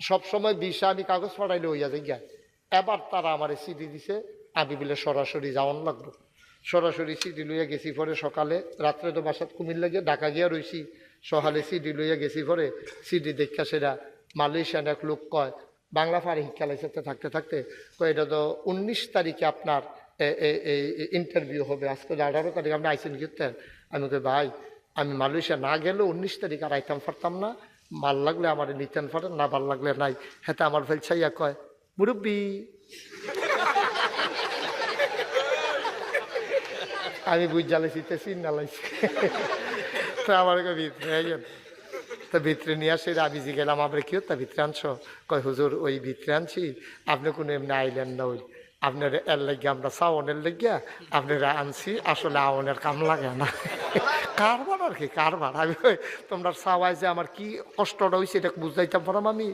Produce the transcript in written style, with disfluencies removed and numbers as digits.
সবসময় ভিসা আমি কাগজ পাঠাইলে হইয়া যাই গা। এবার তারা আমার সিডি দিছে, আমি বলে সরাসরি যাওয়ান লাগবো। সরাসরি সিডি লইয়া গেছি, পরে সকালে রাত্রে তো বাসাত কুমিল্লা গিয়ে ঢাকা গিয়া রইছি, সকালে সিডি লইয়া গেছি, পরে সিডি দেখা সেটা মালয়েশিয়ান এক লোক কয়, বাংলা ফারে শিক্ষা লাইসেন্সে থাকতে থাকতে কয় এটা তো 19 তারিখে আপনার ইন্টারভিউ হবে, আজকে 18 তারিখ আপনি আইসেন গিয়েছেন। আমি কই ভাই আমি মালয়েশিয়া না গেলেও 19 তারিখ আর আইতাম পারতাম না, ভাল লাগলে আমার নিতেন পারেন, না ভাল লাগলে নাই। হ্যাঁ আমার ফেলছাইয়া কয় মুরব্বী, আমি বুঝ জ্বালাইছি তে চিন নালাইছি। তো আমার ভিতরে তো ভিতরে নিয়ে আসে, আমি গেলাম আমরা কি তা ভিতরে আনছো? কয় হুজুর ওই ভিতরে আনছি, আপনি কোনো এমনি আইলেন না, ওই আপনার এর লাগিয়া আমরা সাওনের লাগিয়া আপনারা আনছি, আসলে আওনের কাম লাগে না। কারবার আর কি কারবার। আমি তোমরা সাওয়াই যে আমার কি কষ্টটা হয়েছে এটা বুঝাইতাম পারাম আমি।